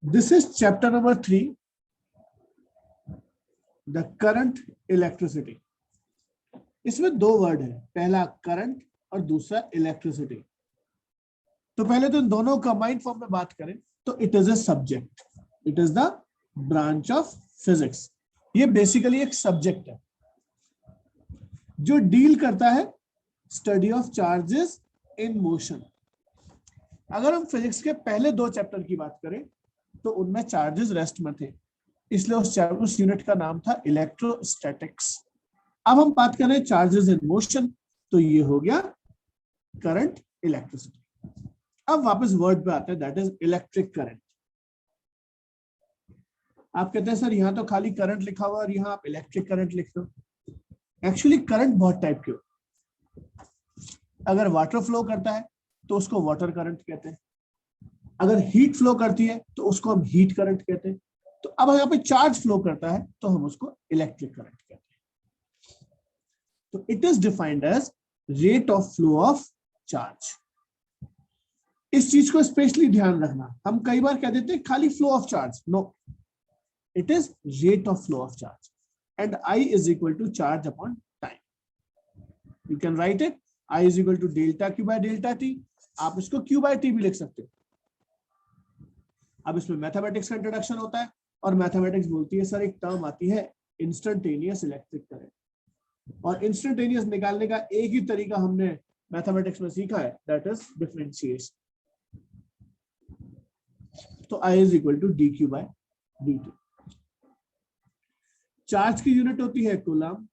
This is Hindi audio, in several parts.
This is chapter number 3, the current electricity. इसमें दो वर्ड है, पहला करंट और दूसरा इलेक्ट्रिसिटी। तो पहले तो इन दोनों कंबाइंड फॉर्म में बात करें तो it is a subject, it is the branch of physics. ये बेसिकली एक सब्जेक्ट है जो डील करता है study of charges in motion. अगर हम फिजिक्स के पहले दो चैप्टर की बात करें तो उनमें चार्जेस रेस्ट में थे, इसलिए उस यूनिट का नाम था इलेक्ट्रोस्टैटिक्स। अब हम बात करें चार्जेस इन मोशन, तो ये हो गया करंट इलेक्ट्रिसिटी। अब वापस वर्ड पे आते हैं, दैट इज इलेक्ट्रिक करंट। आप कहते हैं सर यहां तो खाली करंट लिखा हुआ और यहां आप इलेक्ट्रिक करंट लिख रहे हो। एक्चुअली करंट बहुत टाइप के हो। अगर वाटर फ्लो करता है तो उसको वाटर करंट कहते हैं, अगर हीट फ्लो करती है तो उसको हम हीट करंट कहते हैं। तो अब यहाँ पे चार्ज फ्लो करता है तो हम उसको इलेक्ट्रिक करंट कहते हैं। तो it is defined as rate of flow of charge. इस चीज को स्पेशली ध्यान रखना, हम कई बार कह देते हैं खाली flow of charge, no, it is rate of flow of charge and I is equal to charge upon time. You can write it, I is equal to delta Q by delta T। आप इसको Q बाय T भी लिख सकते हो। अब इसमें मैथमेटिक्स का इंट्रोडक्शन होता है और मैथमेटिक्स बोलती है सर एक टर्म आती है इंस्टेंटेनियस इलेक्ट्रिक करंट, और इंस्टेंटेनियस निकालने का एक ही तरीका हमने मैथमेटिक्स में सीखा है, दैट इज डिफरेंशिएशन। तो I is equal to dQ by dt। Charge की यूनिट होती है कूलम,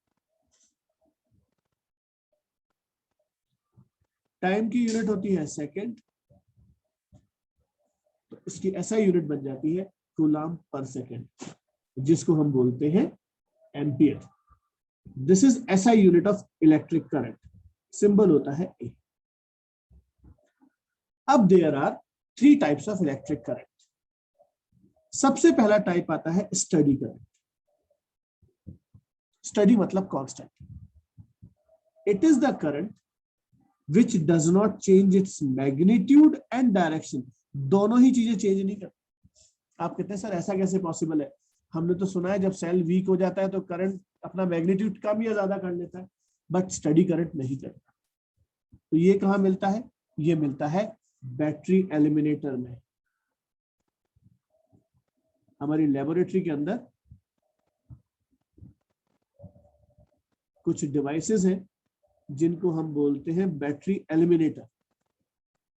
टाइम की यूनिट होती है सेकंड, तो इसकी ऐसा यूनिट बन जाती है कूलम पर सेकंड, जिसको हम बोलते हैं ampere. This is SI unit of electric current, symbol होता है A। अब there are 3 types of electric current. सबसे पहला टाइप आता है स्टडी करंट। स्टडी मतलब constant. It is the current which does not change its magnitude and direction. दोनों ही चीजें चेंज नहीं करती। आप कहते हैं सर ऐसा कैसे पॉसिबल है, हमने तो सुना है जब सेल वीक हो जाता है तो करंट अपना मैग्नीट्यूड कम या ज्यादा कर लेता है, बट स्टडी करंट नहीं करता। तो ये कहां मिलता है, ये मिलता है बैटरी एलिमिनेटर में। हमारी लेबोरेटरी के अंदर कुछ डिवाइसेस हैं जिनको हम बोलते हैं बैटरी एलिमिनेटर,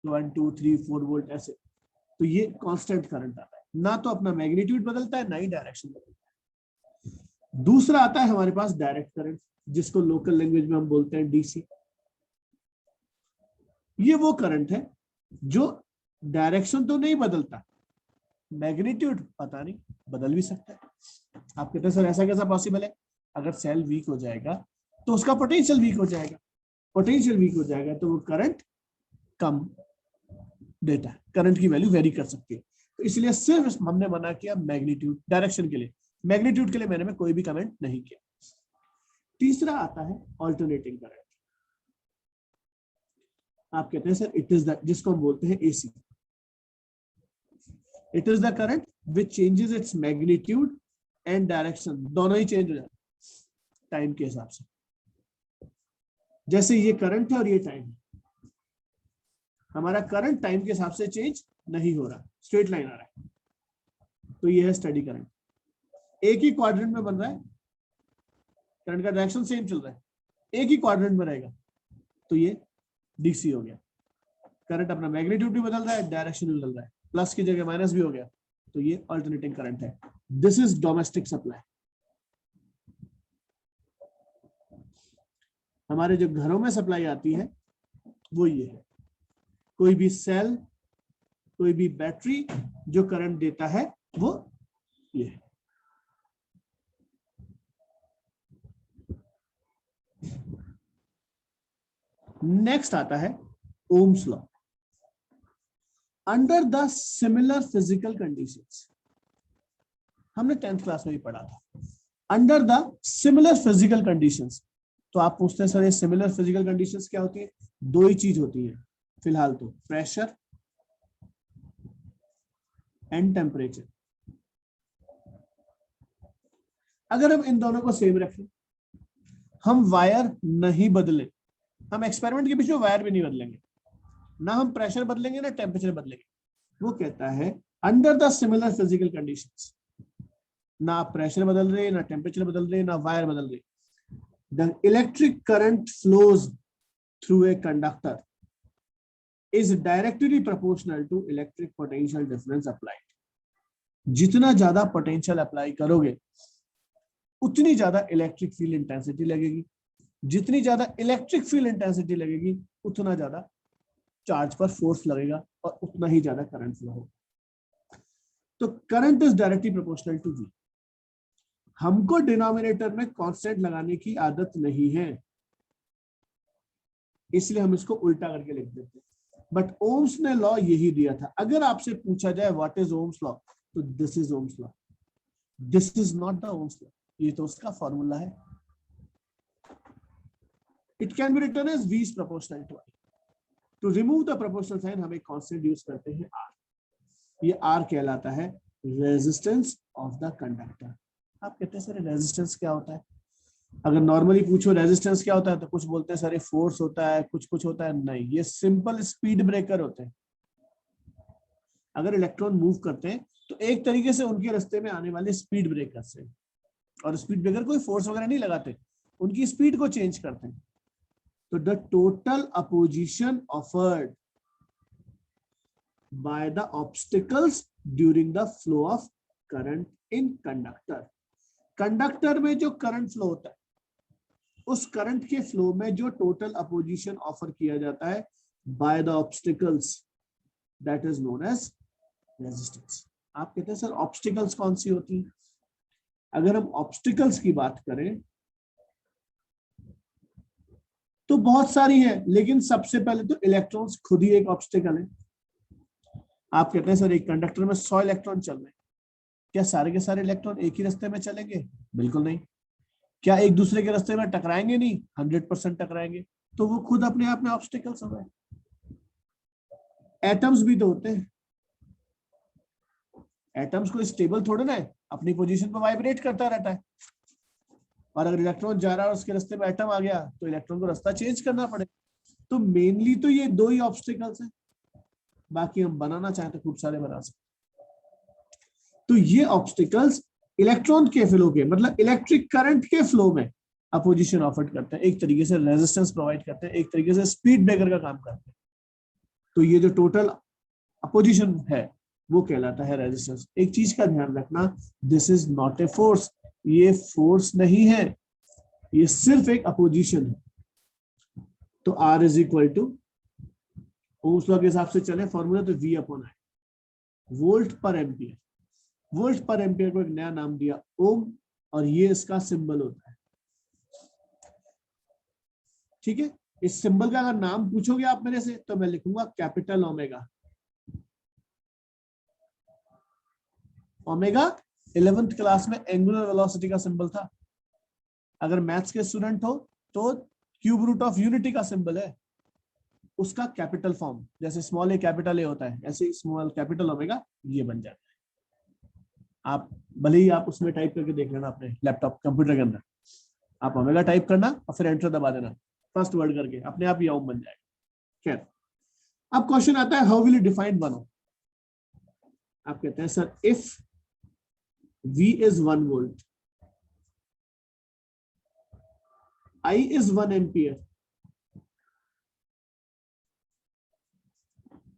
1 2 3 4 वोल्ट ऐसे। तो ये कांस्टेंट करंट आता है, ना तो अपना मैग्नीट्यूड बदलता है ना ही डायरेक्शन बदलता है। दूसरा आता है हमारे पास डायरेक्ट करंट, जिसको लोकल लैंग्वेज में हम बोलते हैं DC। ये वो करंट है जो डायरेक्शन तो नहीं बदलता, मैग्नीट्यूड पता नहीं बदल भी सकता है। आप कहते हैं सर ऐसा कैसा पॉसिबल है, अगर सेल वीक हो जाएगा तो उसका पोटेंशियल वीक हो जाएगा, पोटेंशियल वीक हो जाएगा तो वो करंट कम देता है, करंट की वैल्यू वेरी कर सकती है। तो इसलिए सिर्फ हमने मना किया मैग्नीट्यूड, डायरेक्शन के लिए, मैग्नीट्यूड के लिए मैंने कोई भी कमेंट नहीं किया। तीसरा आता है ऑल्टरनेटिंग करंट। आप कहते हैं सर इट इज द, जिसको हम बोलते हैं AC। It is the current which changes it's magnitude and direction, दोनों ही चेंज हो जाते हैं टाइम के हिसाब से। जैसे ये करंट है और ये टाइम है, हमारा करंट टाइम के हिसाब से चेंज नहीं हो रहा, स्ट्रेट लाइन आ रहा है, तो ये है स्टडी करंट। एक ही क्वाड्रेंट में बन रहा है, करंट का डायरेक्शन सेम चल रहा है, एक ही क्वाड्रेंट में रहेगा, तो ये DC हो गया। करंट अपना मैग्नीट्यूड भी बदल रहा है, डायरेक्शन भी बदल रहा है, प्लस की जगह माइनस भी हो गया, तो ये अल्टरनेटिंग करंट है। This is domestic supply. हमारे जो घरों में सप्लाई आती है वो ये है, कोई भी सेल, कोई भी बैटरी जो करंट देता है वो ये है। नेक्स्ट आता है Ohm's law. Under the similar physical conditions, हमने 10th क्लास में भी पढ़ा था, under the similar physical conditions. तो आप पूछते हैं सर ये सिमिलर फिजिकल कंडीशंस क्या होती है? दो ही चीज होती है फिलहाल तो, प्रेशर एंड टेम्परेचर। अगर हम इन दोनों को सेम रखें, हम वायर नहीं बदले, हम एक्सपेरिमेंट के बीच में वायर भी नहीं बदलेंगे, ना हम प्रेशर बदलेंगे ना टेम्परेचर बदलेंगे, वो कहता है under the similar physical conditions, ना आप प्रेशर बदल रहे, ना टेम्परेचर बदल रहे, ना वायर बदल रहे, the electric current flows through a conductor is directly proportional to electric potential difference applied. जितना ज्यादा पोटेंशियल अप्लाई करोगे उतनी ज्यादा इलेक्ट्रिक फील्ड इंटेंसिटी लगेगी, जितनी ज्यादा इलेक्ट्रिक फील्ड इंटेंसिटी लगेगी उतना ज्यादा चार्ज पर फोर्स लगेगा और उतना ही ज्यादा करंट फ्लो होगा। तो current is directly proportional to V. हमको डिनोमिनेटर में कांस्टेंट लगाने की आदत नहीं है, इसलिए हम इसको उल्टा करके लिख देते हैं। बट ओम्स ने लॉ यही दिया था। अगर आपसे पूछा जाए व्हाट इज ओम्स लॉ, तो this is Ohm's law, this is not the Ohm's law, ये तो उसका फॉर्मूला है। It can be written as V is proportional to I। To remove the proportional sign हम एक कांस्टेंट यूज करते हैं R। ये R कहलाता है रेजिस्टेंस ऑफ द कंडक्टर। आप कहते हैं सर रेजिस्टेंस क्या होता है? अगर नॉर्मली पूछो रेजिस्टेंस क्या होता है तो कुछ बोलते हैं सर ये फोर्स होता है, कुछ होता है। नहीं, ये सिंपल स्पीड ब्रेकर होते हैं। अगर इलेक्ट्रॉन मूव करते हैं तो एक तरीके से उनके रास्ते में आने वाले स्पीड ब्रेकर से, और स्पीड ब्रेकर कोई फोर्स वगैरह नहीं लगाते, उनकी स्पीड को चेंज करते हैं। तो the total opposition offered by the obstacles during the flow of current in conductor. Conductor में जो करंट फ्लो होता है, उस करंट के फ्लो में जो टोटल अपोजिशन ऑफर किया जाता है by the obstacles, that is known as resistance. आप कहते हैं सर ऑब्स्टिकल्स कौन सी होती हैं? अगर हम ऑब्स्टिकल्स की बात करें तो बहुत सारी है, लेकिन सबसे पहले तो इलेक्ट्रॉन्स खुद ही एक ऑब्स्टिकल है। आप कहते हैं सर एक कंडक्टर में 100 इलेक्ट्रॉन चल रहे हैं, क्या सारे के सारे इलेक्ट्रॉन एक ही रास्ते में चलेंगे? बिल्कुल नहीं। क्या एक दूसरे के रास्ते में टकराएंगे? नहीं, 100% टकराएंगे। तो वो खुद अपने आप में ऑब्स्टिकल्स हो गए। एटम्स भी तो होते हैं, एटम्स को स्टेबल थोड़ा ना है, अपनी पोजीशन पर वाइब्रेट करता रहता है। और अगर इलेक्ट्रॉन जा रहा है और उसके रास्ते में एटम आ गया तो इलेक्ट्रॉन को रास्ता चेंज करना पड़ेगा। तो मेनली तो ये दो ही ऑब्स्टिकल्स हैं, बाकी हम बनाना चाहें तो खूब सारे बना सकते। तो ये ऑब्स्टिकल्स इलेक्ट्रॉन के फ्लो के, मतलब इलेक्ट्रिक करंट के फ्लो में अपोजिशन ऑफर करते हैं, एक तरीके से रेजिस्टेंस प्रोवाइड करते हैं, एक तरीके से स्पीड ब्रेकर का काम करते हैं। तो ये जो टोटल अपोजिशन है वो कहलाता है रेजिस्टेंस। एक चीज का ध्यान रखना, this is not a force, ये फोर्स नहीं है, ये सिर्फ एक अपोजिशन है। तो R is equal to, Ohm's law के हिसाब से चले फॉर्मूला, तो V upon I, volt per ampere. Volt per ampere को एक नया नाम दिया ओम, और ये इसका सिंबल होता है। ठीक है, इस सिंबल का अगर नाम पूछोगे आप मेरे से तो मैं लिखूंगा capital omega. Omega 11th class में एंगुलर वेलोसिटी का सिंबल था। अगर मैथ्स के स्टूडेंट हो तो क्यूब रूट ऑफ यूनिटी का सिंबल है, उसका कैपिटल फॉर्म, जैसे स्मॉल ए कैपिटल ए होता है, ऐसे स्मॉल कैपिटल ओमेगा ये बन जाता है। आप भले ही आप उसमें टाइप करके देख लेना अपने लैपटॉप कंप्यूटर के अंदर, आप ओमेगा टाइप करना और फिर एंटर दबा देना, फर्स्ट वर्ड करके अपने आप ये ओम बन जाएगा। खैर, अब क्वेश्चन आता है how will you define one ohm. आप कहते हैं sir if V is 1 volt, I is 1 ampere,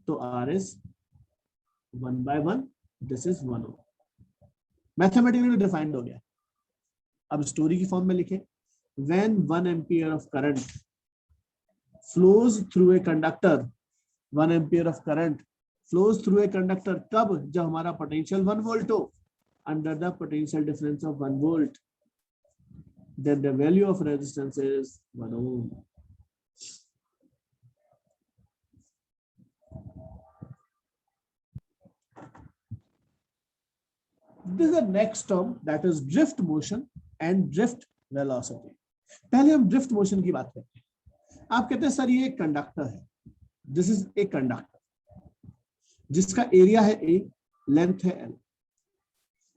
तो R is 1/1, this is 1 ohm। Mathematically defined हो गया। अब स्टोरी की फॉर्म में लिखे, when 1 ampere of current flows through a conductor, 1 ampere of current flows through a conductor, कब? जब हमारा पोटेंशियल 1 volt हो, under the potential difference of 1 volt, then the value of resistance is 1 ohm। This is the next term, that is drift motion and drift velocity। पहले हम drift motion की बात करते हैं। आप कहते हैं सर ये एक कंडक्टर है, दिस इज ए कंडक्टर जिसका एरिया है A, लेंथ है L।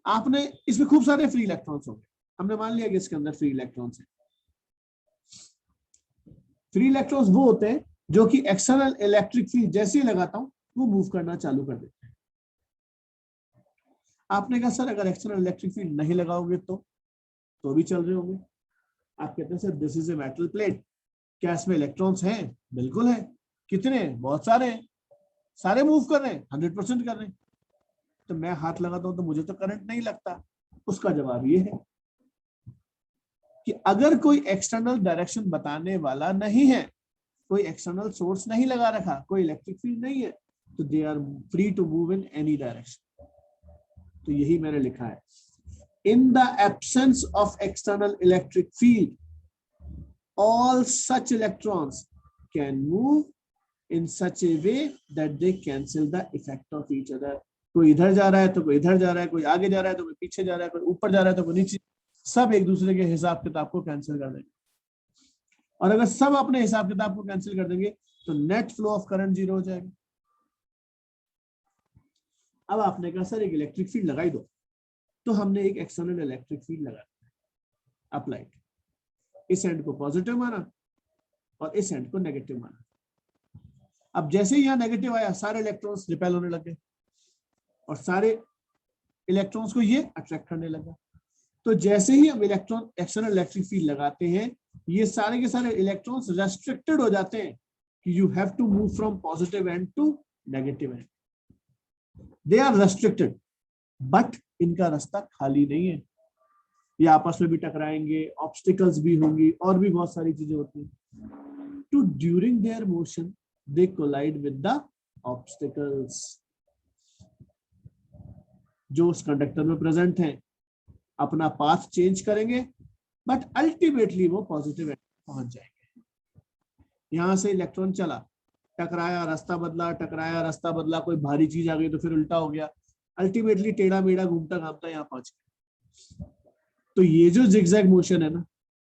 आपने इसमें खूब सारे फ्री इलेक्ट्रॉन्स होंगे, हमने मान लिया कि इसके अंदर फ्री इलेक्ट्रॉन्स है। फ्री इलेक्ट्रॉन्स वो होते हैं जो कि एक्सटर्नल इलेक्ट्रिक फील्ड जैसे ही लगाता हूं वो मूव करना चालू कर देते हैं। आपने कहा सर अगर एक्सटर्नल इलेक्ट्रिक फील्ड नहीं लगाओगे तो भी चल रहे होंगे। आप कहते हैं sir this is a metal plate, क्या इसमें इलेक्ट्रॉन्स हैं? बिल्कुल है। कितने? बहुत सारे हैं। सारे मूव कर रहे हैं? 100% कर रहे हैं। तो मैं हाथ लगाता हूं तो मुझे तो करंट नहीं लगता। उसका जवाब ये है कि अगर कोई एक्सटर्नल डायरेक्शन बताने वाला नहीं है, कोई एक्सटर्नल सोर्स नहीं लगा रखा, कोई इलेक्ट्रिक फील्ड नहीं है, तो they are free to move in any direction. तो यही मैंने लिखा है, in the absence of external electric field all such electrons can move in such a way that they cancel the effect of each other। कोई इधर जा रहा है तो कोई इधर जा रहा है, कोई आगे जा रहा है तो कोई पीछे जा रहा है, कोई ऊपर जा रहा है तो कोई नीचे, सब एक दूसरे के हिसाब किताब को कैंसिल कर देंगे। और अगर सब अपने हिसाब किताब को कैंसिल कर देंगे तो नेट फ्लो ऑफ करंट 0 हो जाएगा। अब आपने कहा सर एक इलेक्ट्रिक फील्ड लगाई दो, तो हमने एक एक्सटर्नल इलेक्ट्रिक फील्ड लगा अप्लाइड, इस एंड को पॉजिटिव माना और इस एंड को नेगेटिव माना। अब जैसे ही यहां नेगेटिव आया सारे इलेक्ट्रॉन्स रिपेल होने लगे और सारे इलेक्ट्रॉन्स को ये अट्रैक्ट करने लगा। तो जैसे ही हम इलेक्ट्रॉन एक्सटर्नल इलेक्ट्रिक फील्ड लगाते हैं ये सारे के सारे इलेक्ट्रॉन्स रेस्ट्रिक्टेड हो जाते हैं कि you have to move from positive end to negative end. They are restricted, but इनका रास्ता खाली नहीं है, ये आपस में भी टकराएंगे, ऑब्स्टिकल्स भी होंगी और भी बहुत सारी चीजें होती हैं। To during their motion they collide with the obstacles जो उस कंडक्टर में प्रेजेंट हैं, अपना पाथ चेंज करेंगे बट अल्टीमेटली वो पॉजिटिव एंड पहुंच जाएंगे। यहां से इलेक्ट्रॉन चला, टकराया, रास्ता बदला, टकराया, रास्ता बदला, कोई भारी चीज आ गई तो फिर उल्टा हो गया, अल्टीमेटली टेढ़ा मेढ़ा घूमता घामता यहाँ पहुंच गया। तो ये जो जिगजैग मोशन है ना,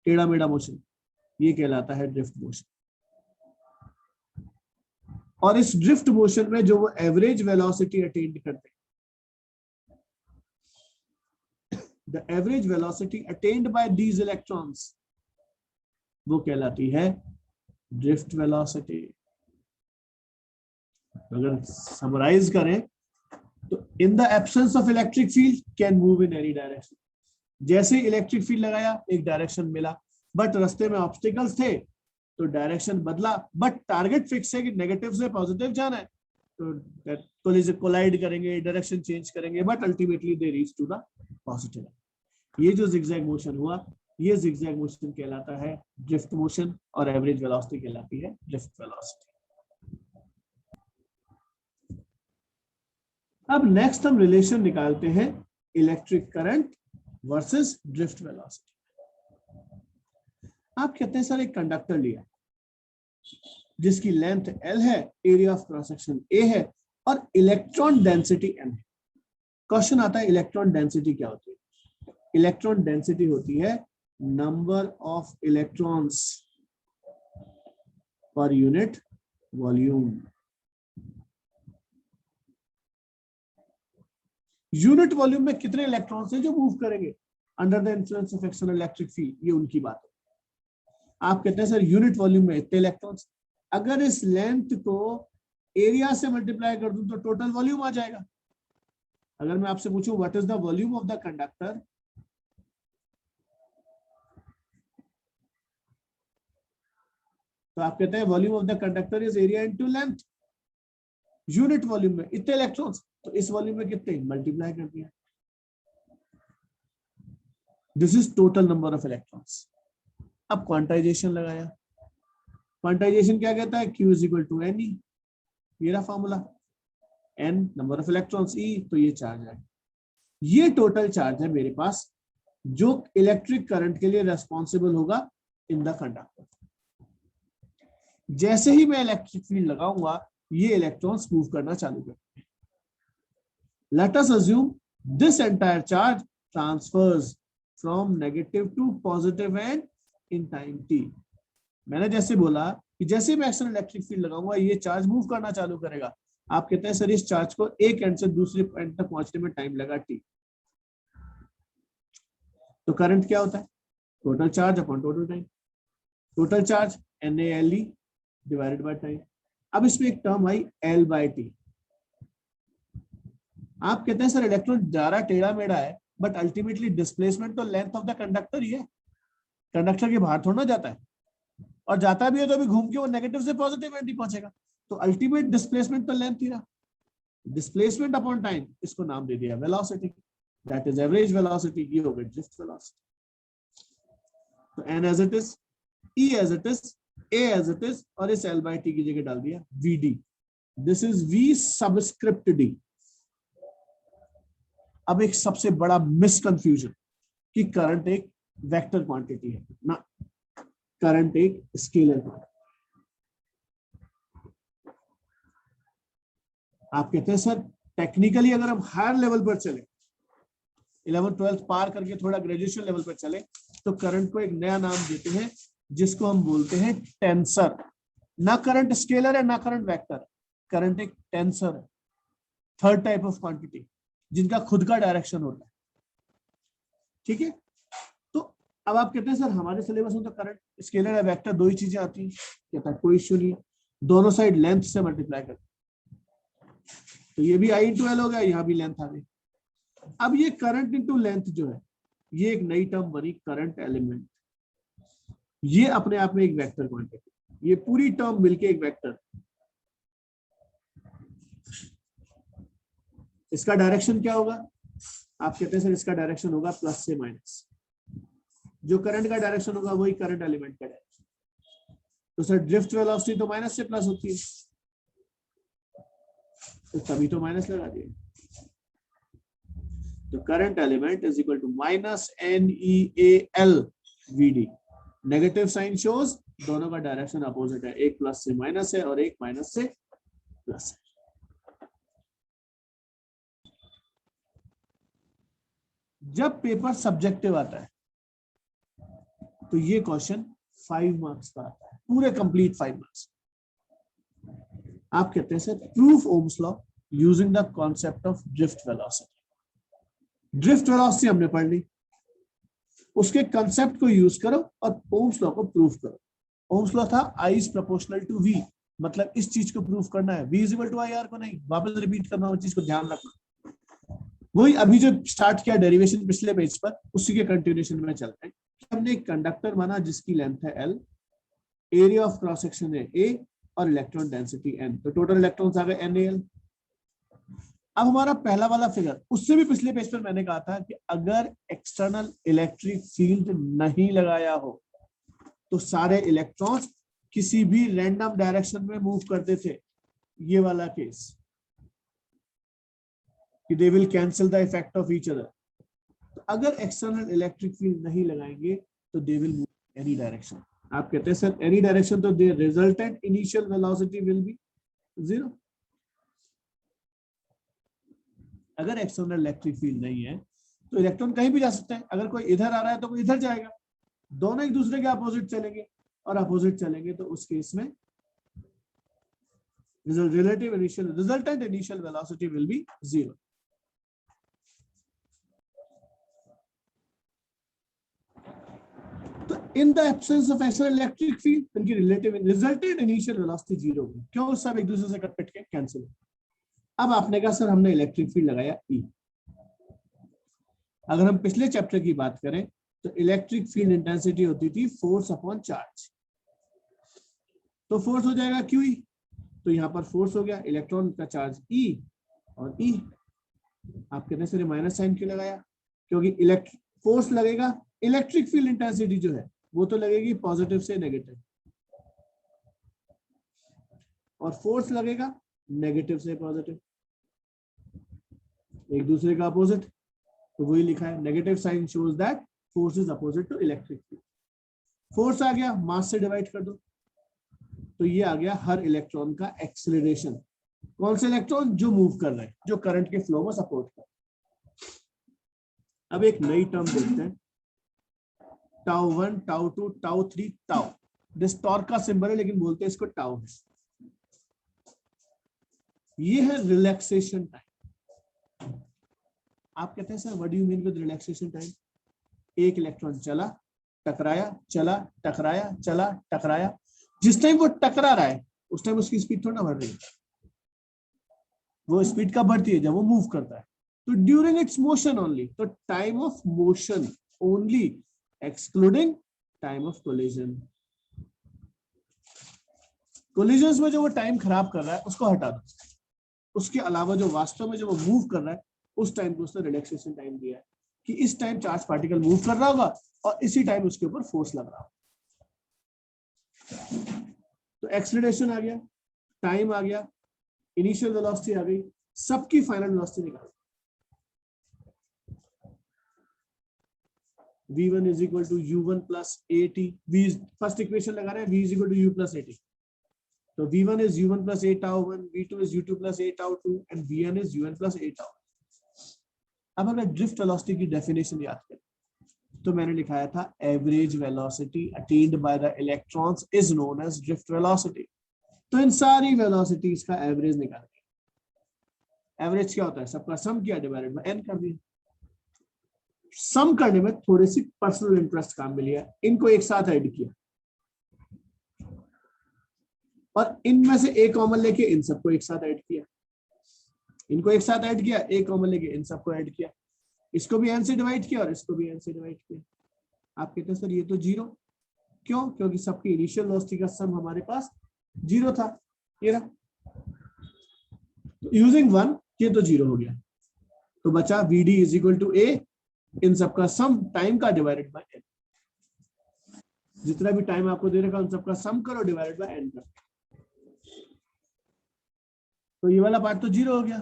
टेढ़ा मेढ़ा मोशन, ये कहलाता है ड्रिफ्ट मोशन। और इस ड्रिफ्ट मोशन में जो वो एवरेज वेलोसिटी अटेन करते हैं, the average velocity attained bye these electrons, वो कहलाती है ड्रिफ्ट वेलोसिटी। अगर समराइज करें तो इन the absence of electric field can move in any direction. जैसे इलेक्ट्रिक फील्ड लगाया एक डायरेक्शन मिला, बट रास्ते में ऑब्स्टिकल्स थे तो डायरेक्शन बदला, बट टारगेट फिक्स है कि नेगेटिव से पॉजिटिव जाना है, तो कोलाइड करेंगे, डायरेक्शन चेंज करेंगे, but ultimately they reach to the positive. ये जो जिगजैग मोशन हुआ, ये जिगजैग मोशन कहलाता है ड्रिफ्ट मोशन और एवरेज वेलोसिटी कहलाती है ड्रिफ्ट वेलोसिटी। अब नेक्स्ट हम रिलेशन निकालते हैं electric current versus drift velocity. आप कहते हैं सर एक कंडक्टर लिया जिसकी लेंथ L है, area of cross section A है और इलेक्ट्रॉन डेंसिटी M है। क्वेश्चन आता है इलेक्ट्रॉन डेंसिटी क्या होती है? इलेक्ट्रॉन डेंसिटी होती है number of electrons per unit volume. Unit volume में कितने इलेक्ट्रॉन्स हैं जो मूव करेंगे under the influence of external electric field, ये उनकी बात है। आप कहते हैं सर यूनिट वॉल्यूम में इतने इलेक्ट्रॉन्स, अगर इस लेंथ को एरिया से मल्टीप्लाई कर दूं तो टोटल वॉल्यूम आ जाएगा। अगर मैं आपसे पूछूं what is the volume of the conductor, तो आप कहते हैं volume of the conductor is area into length. Unit volume में इतने इलेक्ट्रॉन्स, तो इस वॉल्यूम में कितने मल्टीप्लाई कर दिया, this is total number of electrons. अब क्वांटाइजेशन लगाया, क्वांटाइजेशन क्या कहता है, Q is equal to NE, ये रहा formula, N number of electrons, E तो ये चार्ज है, ये टोटल चार्ज है मेरे पास जो इलेक्ट्रिक करंट के लिए रेस्पॉन्सिबल होगा इन द कंडक्टर। जैसे ही मैं इलेक्ट्रिक फील्ड लगाऊंगा ये इलेक्ट्रॉन्स मूव करना चालू करते हैं। Let us assume this entire charge transfers from negative to positive end in time t। मैंने जैसे बोला कि जैसे मैं एक्सटर्नल इलेक्ट्रिक फील्ड लगाऊंगा ये चार्ज मूव करना चालू करेगा, आप कहते हैं सर इस चार्ज को एक एंड से दूसरे एंड तक पहुंचने में टाइम लगा टी, तो करंट क्या होता है? Total charge upon total time, total charge NaLe divided by time. अब इसमें एक टर्म आई L/T। आप कहते हैं सर इलेक्ट्रॉन जा रहा टेढ़ा मेढ़ा है, बट अल्टीमेटली डिस्प्लेसमेंट तो लेंथ ऑफ द कंडक्टर ही है, कंडक्टर के बाहर थोड़ा ना जाता है, और जाता भी है तो अभी घूम के वो नेगेटिव से पॉजिटिव एंड ही पहुंचेगा, तो अल्टीमेट डिस्प्लेसमेंट तो लेंथ ही रहा। डिस्प्लेसमेंट अपॉन टाइम, इसको नाम दे दिया velocity, that is average velocity, ये हो गई ड्रिफ्ट वेलोसिटी। तो n as it is, E as it is, A as it is, और इस L/T की जगह डाल दिया Vd, this is V subscript D। अब एक सबसे बड़ा मिसकंफ्यूजन कि करंट एक वेक्टर क्वांटिटी है ना, करंट एक स्केलर क्वांटिटी। आप कहते हैं सर टेक्निकली अगर हम हायर लेवल पर चले, 11th-12th पार करके थोड़ा ग्रेजुएशन लेवल पर चले, तो करंट को एक नया नाम देते हैं जिसको हम बोलते हैं टेंसर। ना करंट स्केलर है ना करंट वेक्टर, करंट एक टेंसर है, थर्ड टाइप ऑफ क्वांटिटी जिनका खुद का डायरेक्शन होता है। ठीक है, तो अब आप कहते हैं सर हमारे सिलेबस में तो करंट स्केलर या वेक्टर दो ही चीजें आती हैं, कहता है कोई इश्यू नहीं, दोनों साइड लेंथ से मल्टीप्लाई करते, तो ये भी I इंटू L हो गया, यहाँ भी लेंथ आ गई। अब ये करंट इंटू लेंथ जो है, ये एक नई टर्म बनी करंट एलिमेंट, ये अपने आप में एक वेक्टर क्वांटिटी, ये पूरी टर्म मिलके एक वेक्टर। इसका डायरेक्शन क्या होगा? आप कहते हैं सर इसका डायरेक्शन होगा प्लस से माइनस, जो करंट का डायरेक्शन होगा वही करंट एलिमेंट का डायरेक्शन। तो सर ड्रिफ्ट वेलोसिटी तो माइनस से प्लस होती है, तो तभी तो माइनस लगा दिया। तो current element is equal to minus NeAL Vd। Negative sign shows दोनों का डायरेक्शन अपोजिट है, एक प्लस से माइनस है और एक माइनस से प्लस है। जब पेपर सब्जेक्टिव आता है तो ये क्वेश्चन 5 मार्क्स का आता है, पूरे कंप्लीट 5 मार्क्स। आप कहते हैं sir proof Ohm's law using the concept of drift velocity. Drift velocity हमने पढ़ ली, उसके कंसेप्ट को यूज करो और ओम्स लॉ को प्रूफ करो। ओम्स लॉ था I is proportional to V, मतलब इस चीज को प्रूफ करना है, V is equal to IR को नहीं, वापस रिपीट करना, उस चीज को ध्यान रखना। वही अभी जो स्टार्ट किया डेरिवेशन पिछले पेज पर, उसी के कंटिन्यूएशन में चलते हैं। हमने एक कंडक्टर माना जिसकी लेंथ है L, area of cross section है A, और इलेक्ट्रॉन डेंसिटी N, तो टोटल इलेक्ट्रॉन्स आ गए NaL। अब हमारा पहला वाला फिगर, उससे भी पिछले पेज पर मैंने कहा था कि अगर एक्सटर्नल इलेक्ट्रिक फील्ड नहीं लगाया हो तो सारे इलेक्ट्रॉन्स किसी भी रैंडम डायरेक्शन में मूव करते थे, ये वाला केस कि they will cancel the effect of each other. तो अगर एक्सटर्नल इलेक्ट्रिक फील्ड नहीं लगाएंगे तो they will move any direction. आप कहते हैं सर एनी डायरेक्शन, तो they resultant initial velocity will be 0। अगर एक्सटर्नल इलेक्ट्रिक फील्ड नहीं है तो इलेक्ट्रॉन कहीं भी जा सकते हैं, अगर कोई इधर आ रहा है तो कोई इधर जाएगा, दोनों एक दूसरे के अपोजिट चलेंगे, और अपोजिट चलेंगे तो उस केस में resultant initial velocity will be 0। तो इन the absence of external electric field इनकी रिजल्टेंट इनिशियल वेलोसिटी 0 होगी, क्यों? सब एक दूसरे से कट के कैंसिल। अब आपने कहा सर हमने इलेक्ट्रिक फील्ड लगाया E। अगर हम पिछले चैप्टर की बात करें तो इलेक्ट्रिक फील्ड इंटेंसिटी होती थी फोर्स अपॉन चार्ज, तो फोर्स हो जाएगा QE, तो यहाँ पर फोर्स हो गया इलेक्ट्रॉन का चार्ज E और E। आप कहते हैं सर माइनस साइन क्यों लगाया? क्योंकि फोर्स लगेगा, इलेक्ट्रिक फील्ड इंटेंसिटी जो है वो तो लगेगी पॉजिटिव से नेगेटिव, और फोर्स लगेगा नेगेटिव से पॉजिटिव, एक दूसरे का अपोजिट, तो वही लिखा है negative sign shows that force is opposite to electric field. Force आ गया, मास से डिवाइड कर दो, तो ये आ गया हर इलेक्ट्रॉन का एक्सेलरेशन। कौन से इलेक्ट्रॉन? जो मूव कर रहे हैं, जो करंट के फ्लो में सपोर्ट कर। अब एक नई टर्म देखते हैं, tau 1, tau 2, tau 3, tau. This torque का सिंबल है लेकिन बोलते हैं इसको टाउ है। ये है रिलैक्सेशन टाइम। आप कहते हैं sir what do you mean with relaxation time? एक इलेक्ट्रॉन चला, टकराया, चला, टकराया, चला, टकराया। जिस टाइम वो टकरा रहा है उस टाइम उसकी स्पीड थोड़ा बढ़ रही है। वो स्पीड कब बढ़ती है? जब वो मूव करता है। तो ड्यूरिंग इट्स मोशन ओनली, तो time of motion only, excluding time of collision. Collisions में जो वो टाइम खराब कर रहा है उसको हटा दो, उसके अलावा जो वास्तव में जो वो मूव कर रहा है उस टाइम को उसने रिलैक्सेशन टाइम दिया है कि इस टाइम चार्ज पार्टिकल मूव कर रहा होगा और इसी टाइम उसके ऊपर फोर्स लग रहा होगा। तो एक्सीलरेशन आ गया, टाइम आ गया, इनिशियल वेलोसिटी आ गई, सबकी फाइनल वेलोसिटी निकाल। v1 is equal to u1 plus at। v first equation लगा रहे हैं, v is equal to u plus at। तो v1 is u1 plus a tau 1, v2 is u2 plus a tau 2 and vn is un plus a tau। अब अगर ड्रिफ्ट वेलोसिटी की डेफिनेशन याद करें तो मैंने लिखाया था average velocity attained by the electrons is known as drift velocity. तो इन सारी वेलोसिटीज का एवरेज निकाल दिया। एवरेज क्या होता है? सबका सम किया डिवाइडेड बाय n कर दिया। सम करने में थोड़ी सी पर्सनल इंटरेस्ट काम में लिया, इनको एक साथ ऐड किया और इनमें से एक कॉमन लेके इन सबको एक साथ ऐड किया, इनको एक साथ ऐड किया, एक कॉमन लेके इन सबको ऐड किया, इसको भी n से डिवाइड किया और इसको भी n से डिवाइड किया। आप कहते हैं सर ये तो जीरो क्यों? क्योंकि सबकी इनिशियल वेलोसिटी का सम हमारे पास जीरो था, ये रहा। यूजिंग 1 ये तो जीरो हो गया, तो बचा vd is equal to a, इन सबका सम टाइम का डिवाइडेड बाय n। जितना भी टाइम आपको दे रखा उन सबका सम करो डिवाइडेड बाय n करो। तो ये वाला पार्ट तो जीरो हो गया,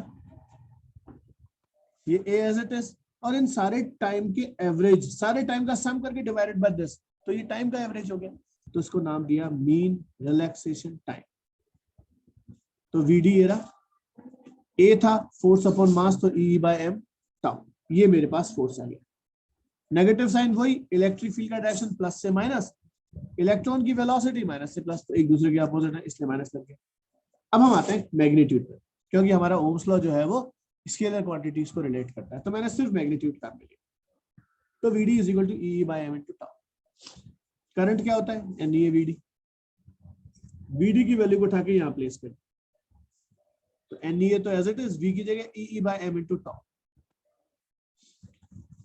ये a एज इट इज, और इन सारे टाइम के एवरेज, सारे टाइम का सम करके डिवाइडेड बाय दिस, तो ये टाइम का एवरेज हो गया। तो इसको नाम दिया मीन रिलैक्सेशन टाइम। तो vd ये रहा, a था फोर्स अपॉन मास, तो e बाय m टाउ, ये मेरे पास फोर्स आ गया। नेगेटिव साइन वही, इलेक्ट्रिक फील्ड का डायरेक्शन प्लस से माइनस, इलेक्ट्रॉन की वेलोसिटी माइनस से प्लस, तो एक दूसरे के अपोजिट है इसलिए माइनस लग गया। अब हम आते हैं मैग्नीट्यूड पे, क्योंकि हमारा ओम्स लॉ जो है वो स्केलर क्वांटिटीज को रिलेट करता है, तो मैंने सिर्फ मैग्नीट्यूड काम में लिया। तो vd is equal to e by m into tau. Current क्या होता है? NEA vd। vd की वैल्यू को उठा के यहाँ प्लेस करें, तो NEA तो एज इट इज, v की जगह e by m into tau.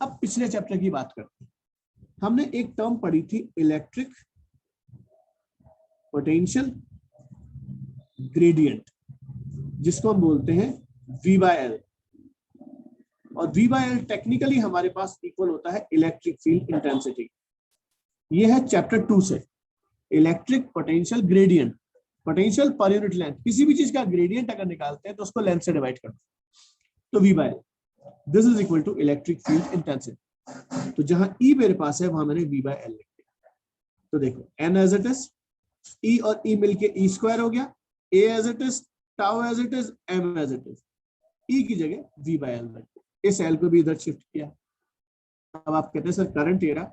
अब पिछले चैप्टर की बात करते हैं। हमने एक टर्म पढ़ी थी इलेक्ट्रिक पोटेंशियल ग्रेडियंट, जिसको हम बोलते हैं V बाय एल। और V बाय एल टेक्निकली हमारे पास इक्वल होता है इलेक्ट्रिक फील्ड इंटेंसिटी। ये है चैप्टर 2 से, electric potential gradient. Potential per unit length, किसी भी चीज का ग्रेडियंट अगर निकालते हैं तो उसको लेंथ से डिवाइड करते हैं, तो V by L this is equal to electric field intensity. तो जहां E मेरे पास है वहां मैंने V बाय एल लिख दिया। तो देखो n as it is, E और E मिलके E स्क्वायर हो गया, A as it is, tau as it is, M as it is, E की जगह V बाय एल रख दिया। इस L को भी इधर शिफ्ट किया। अब आप कहते हैं sir current era,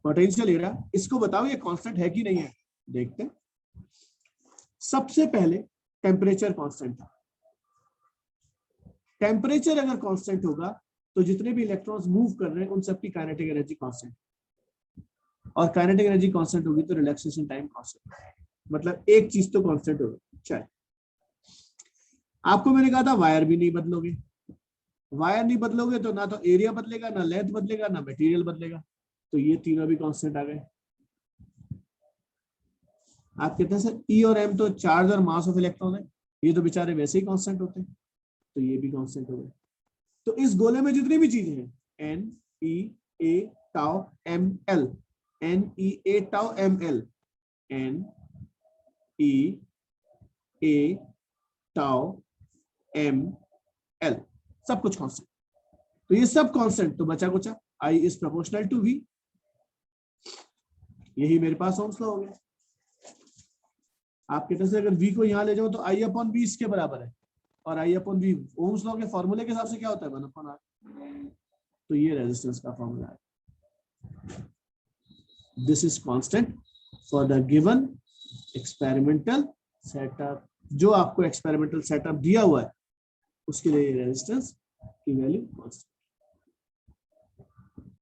potential era, इसको बताओ ये कांस्टेंट है कि नहीं है? देखते हैं। सबसे पहले टेम्परेचर कांस्टेंट था। टेम्परेचर अगर कांस्टेंट होगा तो जितने भी इलेक्ट्रॉन्स मूव कर रहे हैं उन सबकी काइनेटिक एनर्जी कांस्टेंट, और काइनेटिक एनर्जी कांस्टेंट होगी तो रिलैक्सेशन टाइम कांस्टेंट, मतलब एक चीज तो कांस्टेंट होगी। चल, आपको मैंने कहा था वायर भी नहीं बदलोगे। वायर नहीं बदलोगे तो ना तो एरिया बदलेगा, ना लेंथ बदलेगा, ना मटेरियल बदलेगा, तो ये तीनों भी कांस्टेंट आ गए। आप कहते हैं सर ई और एम तो चार्ज और मास ऑफ इलेक्ट्रॉन है, ये तो बेचारे वैसे ही कांस्टेंट होते हैं, तो ये भी कांस्टेंट हो गए। तो इस गोले में जितनी भी चीजें हैं, N E A tau M L, N E A tau M L, N E A tau M L, सब कुछ कांस्टेंट। तो ये सब कांस्टेंट, तो बचा कुछ I is proportional to we. यही मेरे पास ओम्स लॉ हो गया। आप कहते हैं अगर v को यहां ले जाओ तो I अपॉन v इसके बराबर है, और I upon v ohms law के फॉर्मूले के हिसाब से क्या होता है? 1 अपॉन r। तो ये रेजिस्टेंस का फॉर्मूला है। This is constant for the given experimental setup. जो आपको एक्सपेरिमेंटल सेटअप दिया हुआ है उसके लिए रेजिस्टेंस की वैल्यू कांस्टेंट।